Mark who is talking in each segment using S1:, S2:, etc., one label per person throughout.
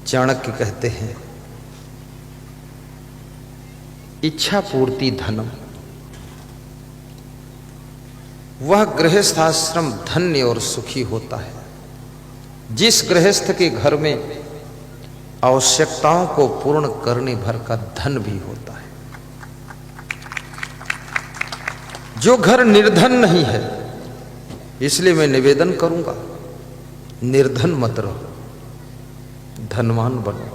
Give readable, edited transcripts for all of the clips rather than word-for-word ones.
S1: चाणक्य कहते हैं, इच्छा पूर्ति धनम। वह गृहस्थ आश्रम धन्य और सुखी होता है जिस गृहस्थ के घर में आवश्यकताओं को पूर्ण करने भर का धन भी होता है। जो घर निर्धन नहीं है, इसलिए मैं निवेदन करूंगा, निर्धन मत रहो, धनवान बनो।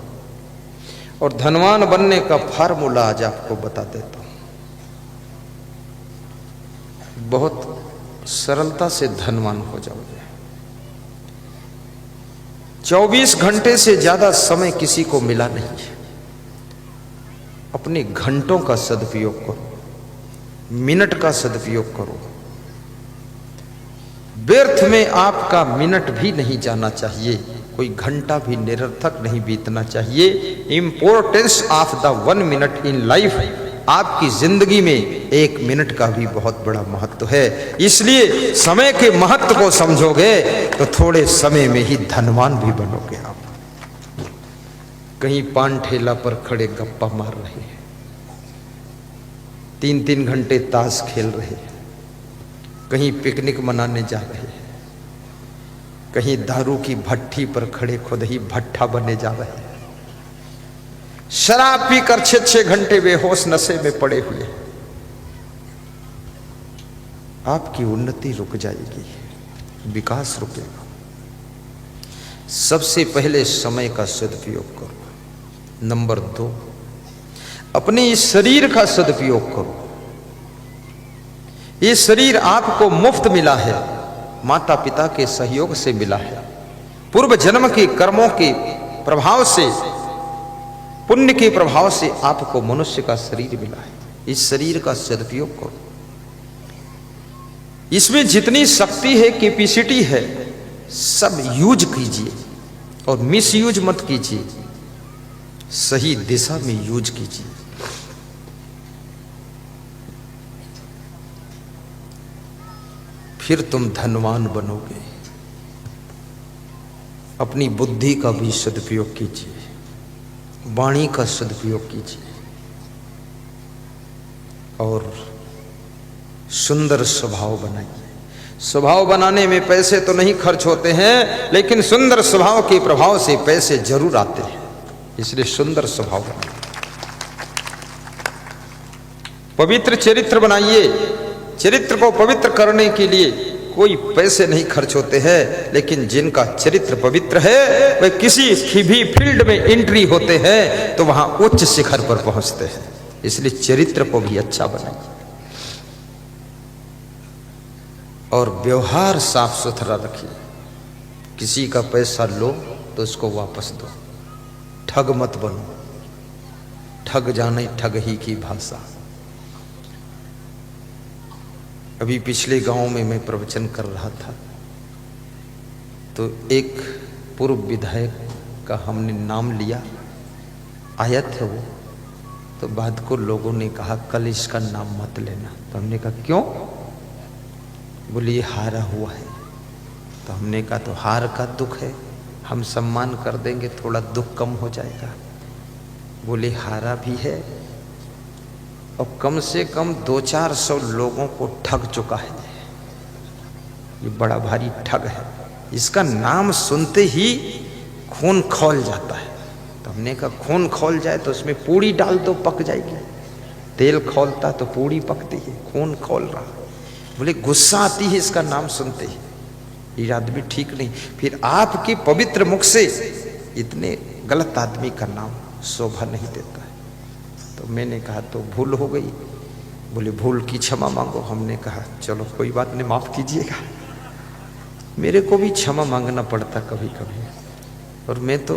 S1: और धनवान बनने का फार्मूला आज आपको बता देता हूं। बहुत सरलता से धनवान हो जाओगे। 24 घंटे से ज्यादा समय किसी को मिला नहीं है। अपने घंटों का सदुपयोग करो, मिनट का सदुपयोग करो। व्यर्थ में आपका मिनट भी नहीं जाना चाहिए, कोई घंटा भी निरर्थक नहीं बीतना चाहिए। Importance of the 1 minute in life, आपकी जिंदगी में 1 मिनट का भी बहुत बड़ा महत्व है। इसलिए समय के महत्व को समझोगे तो थोड़े समय में ही धनवान भी बनोगे आप। कहीं पान ठेला पर खड़े गप्पा मार रहे हैं, 3-3 घंटे ताश खेल रहे हैं, कहीं पिकनिक मनाने जा रहे हैं, कहीं दारू की भट्टी पर खड़े खुद ही भट्ठा बने जा रहे हैं, शराब पीकर 6-6 घंटे बेहोश नशे में पड़े हुए। आपकी उन्नति रुक जाएगी, विकास रुकेगा। सबसे पहले समय का सदुपयोग करो। नंबर 2, अपने इस शरीर का सदुपयोग करो। ये शरीर आपको मुफ्त मिला है, माता पिता के सहयोग से मिला है, पूर्व जन्म के कर्मों के प्रभाव से, पुण्य के प्रभाव से आपको मनुष्य का शरीर मिला है। इस शरीर का सदुपयोग करो। इसमें जितनी शक्ति है, कैपेसिटी है, सब यूज कीजिए और मिस यूज मत कीजिए, सही दिशा में यूज कीजिए। फिर तुम धनवान बनोगे। अपनी बुद्धि का भी सदुपयोग कीजिए, वाणी का सदुपयोग कीजिए और सुंदर स्वभाव बनाइए। स्वभाव बनाने में पैसे तो नहीं खर्च होते हैं, लेकिन सुंदर स्वभाव के प्रभाव से पैसे जरूर आते हैं। इसलिए सुंदर स्वभाव बनाइए, पवित्र चरित्र बनाइए। चरित्र को पवित्र करने के लिए कोई पैसे नहीं खर्च होते हैं, लेकिन जिनका चरित्र पवित्र है वे किसी की भी फील्ड में एंट्री होते हैं तो वहां उच्च शिखर पर पहुंचते हैं। इसलिए चरित्र को भी अच्छा बनाइए और व्यवहार साफ सुथरा रखिए। किसी का पैसा लो तो उसको वापस दो, ठग मत बनो। ठग जाने ठग ही की भाषा। अभी पिछले गांव में मैं प्रवचन कर रहा था तो एक पूर्व विधायक का हमने नाम लिया, आया था वो, तो बाद को लोगों ने कहा कल इसका नाम मत लेना। तो हमने कहा क्यों? बोले ये हारा हुआ है। तो हमने कहा तो हार का दुख है, हम सम्मान कर देंगे, थोड़ा दुख कम हो जाएगा। बोले हारा भी है और कम से कम 200-400 लोगों को ठग चुका है। ये बड़ा भारी ठग है, इसका नाम सुनते ही खून खौल जाता है। तो हमने कहा खून खौल जाए तो उसमें पूड़ी डाल दो, पक जाएगी। तेल खौलता तो पूड़ी पकती है, खून खौल रहा। बोले गुस्सा आती है इसका नाम सुनते ही, ये आदमी ठीक नहीं। फिर आपके पवित्र मुख से इतने गलत आदमी का नाम शोभा नहीं देता है। तो मैंने कहा तो भूल हो गई। बोले भूल की क्षमा मांगो। हमने कहा चलो कोई बात नहीं, माफ कीजिएगा। मेरे को भी क्षमा मांगना पड़ता कभी कभी, और मैं तो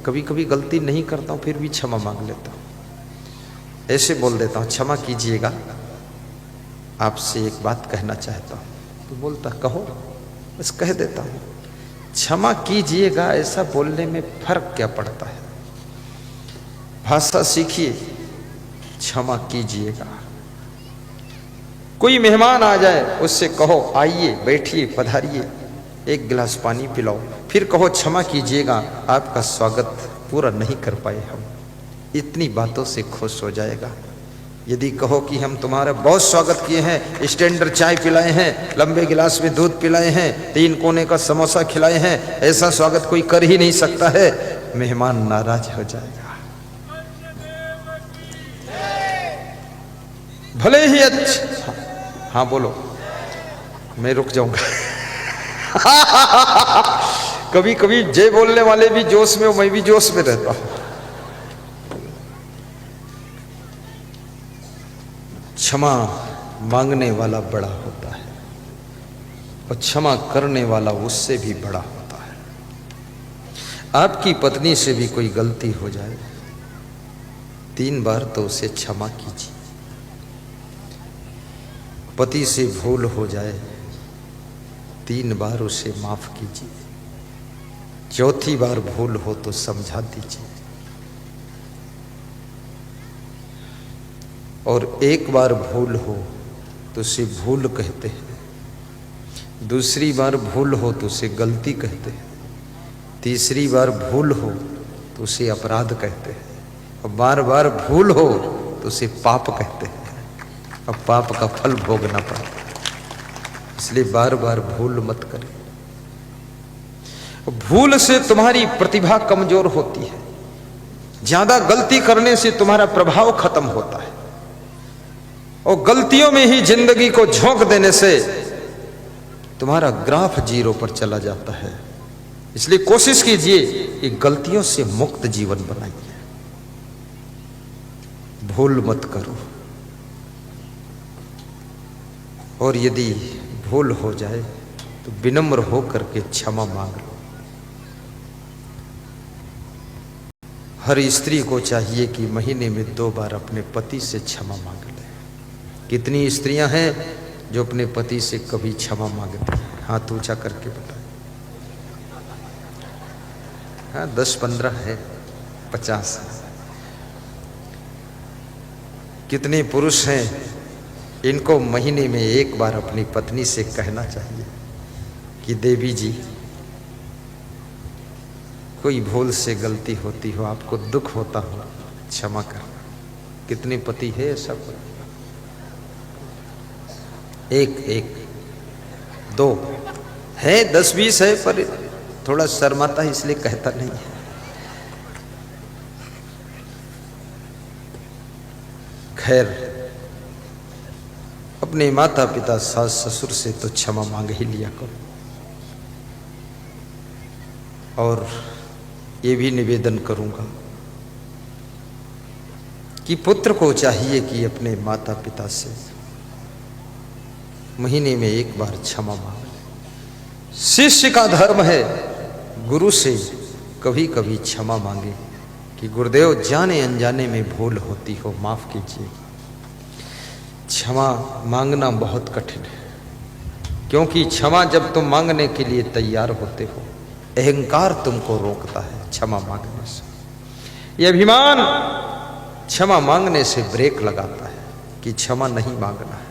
S1: कभी कभी गलती नहीं करता हूँ, फिर भी क्षमा मांग लेता हूँ। ऐसे बोल देता हूँ क्षमा कीजिएगा, आपसे एक बात कहना चाहता हूँ। तो बोलता कहो, बस कह देता हूँ। क्षमा कीजिएगा ऐसा बोलने में फर्क क्या पड़ता है? भाषा सीखिए, क्षमा कीजिएगा। कोई मेहमान आ जाए उससे कहो आइए बैठिए पधारिए, एक गिलास पानी पिलाओ, फिर कहो क्षमा कीजिएगा, आपका स्वागत पूरा नहीं कर पाए हम, इतनी बातों से खुश हो जाएगा। यदि कहो कि हम तुम्हारा बहुत स्वागत किए हैं, स्टैंडर्ड चाय पिलाए हैं, लंबे गिलास में दूध पिलाए हैं, 3 कोने का समोसा खिलाए हैं, ऐसा स्वागत कोई कर ही नहीं सकता है, मेहमान नाराज हो जाएगा। भले ही अच्छा, हाँ बोलो, मैं रुक जाऊंगा। कभी कभी जय बोलने वाले भी जोश में, मैं भी जोश में रहता हूं। क्षमा मांगने वाला बड़ा होता है और क्षमा करने वाला उससे भी बड़ा होता है। आपकी पत्नी से भी कोई गलती हो जाए, 3 बार तो उसे क्षमा कीजिए। पति से भूल हो जाए, 3 बार उसे माफ कीजिए। 4थी बार भूल हो तो समझा दीजिए। और 1 बार भूल हो तो उसे भूल कहते हैं, 2री बार भूल हो तो उसे गलती कहते हैं, 3री बार भूल हो तो उसे अपराध कहते हैं, और बार बार भूल हो तो उसे पाप कहते हैं, और पाप का फल भोगना पड़ता है। इसलिए बार बार भूल मत करें। भूल से तुम्हारी प्रतिभा कमजोर होती है, ज्यादा गलती करने से तुम्हारा प्रभाव खत्म होता है, और गलतियों में ही जिंदगी को झोंक देने से तुम्हारा ग्राफ 0 पर चला जाता है। इसलिए कोशिश कीजिए कि गलतियों से मुक्त जीवन बनाइए, भूल मत करो। और यदि भूल हो जाए तो विनम्र होकर के क्षमा मांग लो। हर स्त्री को चाहिए कि महीने में 2 बार अपने पति से क्षमा मांग ले। कितनी स्त्रियां हैं जो अपने पति से कभी क्षमा मांगती हैं? हाथ ऊंचा करके बताएं। हाँ, 10-15 है, 50 है। कितने पुरुष हैं, इनको महीने में 1 बार अपनी पत्नी से कहना चाहिए कि देवी जी, कोई भूल से गलती होती हो, आपको दुख होता हो, क्षमा करना। कितने पति है ऐसा? 1 2 है, 10-20 है, पर थोड़ा शर्माता है इसलिए कहता नहीं है। खैर, अपने माता पिता सास ससुर से तो क्षमा मांग ही लिया करो। और ये भी निवेदन करूंगा कि पुत्र को चाहिए कि अपने माता पिता से महीने में 1 बार क्षमा मांगे। शिष्य का धर्म है गुरु से कभी कभी क्षमा मांगे कि गुरुदेव, जाने अनजाने में भूल होती हो, माफ कीजिए। क्षमा मांगना बहुत कठिन है, क्योंकि क्षमा जब तुम मांगने के लिए तैयार होते हो, अहंकार तुमको रोकता है क्षमा मांगने से। यह अभिमान क्षमा मांगने से ब्रेक लगाता है कि क्षमा नहीं मांगना है।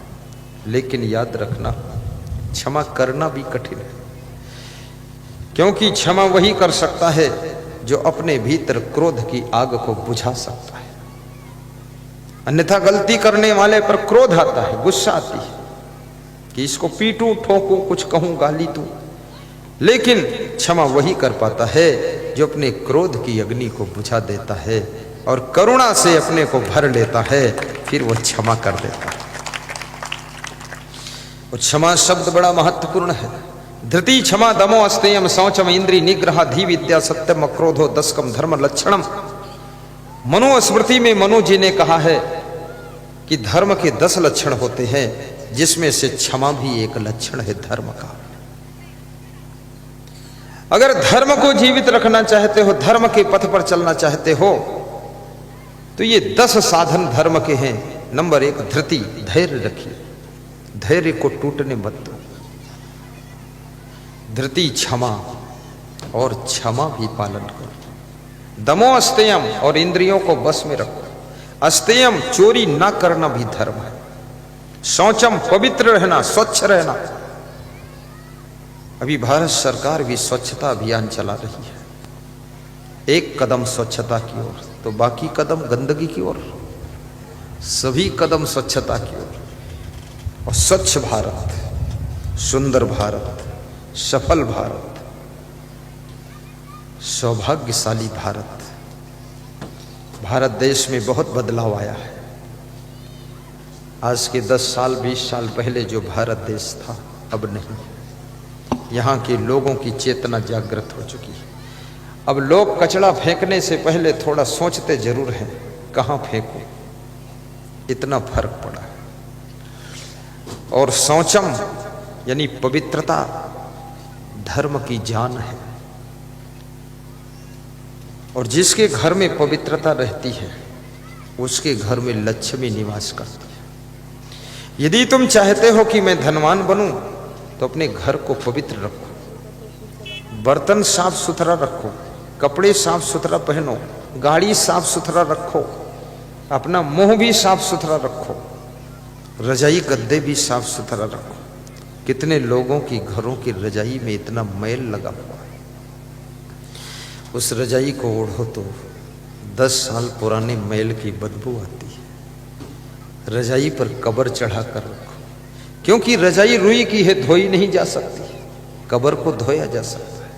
S1: लेकिन याद रखना, क्षमा करना भी कठिन है, क्योंकि क्षमा वही कर सकता है जो अपने भीतर क्रोध की आग को बुझा सकता है। अन्यथा गलती करने वाले पर क्रोध आता है, गुस्सा आती है कि इसको पीटूं, ठोकूं, कुछ कहूं, गाली दूं। लेकिन क्षमा वही कर पाता है जो अपने क्रोध की अग्नि को बुझा देता है और करुणा से अपने को भर लेता है, फिर वह क्षमा कर देता है। और क्षमा शब्द बड़ा महत्वपूर्ण है। धृति क्षमा दमो अस्तेयम शौचम इंद्रिय निग्रह धी विद्या सत्यम अक्रोधो 10कम धर्म लक्षणम। मनुस्मृति में मनु जी ने कहा है कि धर्म के 10 लक्षण होते हैं, जिसमें से क्षमा भी एक लक्षण है धर्म का। अगर धर्म को जीवित रखना चाहते हो, धर्म के पथ पर चलना चाहते हो, तो ये 10 साधन धर्म के हैं। नंबर 1, धृति, धैर्य रखिए, धैर्य को टूटने मत दो। धृति क्षमा, और क्षमा भी पालन करो। दमो अस्तेयम, और इंद्रियों को बस में रखो। अस्तेयम, चोरी ना करना भी धर्म है। शौचम, पवित्र रहना, स्वच्छ रहना। अभी भारत सरकार भी स्वच्छता अभियान चला रही है। एक कदम स्वच्छता की ओर तो बाकी कदम गंदगी की ओर, सभी कदम स्वच्छता की ओर। और स्वच्छ भारत, सुंदर भारत, सफल भारत, सौभाग्यशाली भारत। भारत देश में बहुत बदलाव आया है। आज के 10 साल 20 साल पहले जो भारत देश था अब नहीं। यहाँ के लोगों की चेतना जागृत हो चुकी है। अब लोग कचरा फेंकने से पहले थोड़ा सोचते जरूर हैं कहाँ फेंकूं, इतना फर्क पड़ा है। और शौचम यानी पवित्रता धर्म की जान है। और जिसके घर में पवित्रता रहती है उसके घर में लक्ष्मी निवास करती है। यदि तुम चाहते हो कि मैं धनवान बनूं तो अपने घर को पवित्र रखो, बर्तन साफ सुथरा रखो, कपड़े साफ सुथरा पहनो, गाड़ी साफ सुथरा रखो, अपना मुंह भी साफ सुथरा रखो, रजाई गद्दे भी साफ सुथरा रखो। कितने लोगों की घरों की रजाई में इतना मैल लगा हुआ है, उस रजाई को ओढ़ो तो 10 साल पुराने मैल की बदबू आती है। रजाई पर कब्र चढ़ा कर रखो, क्योंकि रजाई रुई की है, धोई नहीं जा सकती, कब्र को धोया जा सकता है।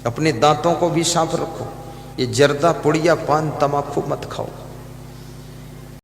S1: अपने दांतों को भी साफ रखो, ये जर्दा पुड़िया पान तमाकू मत खाओ।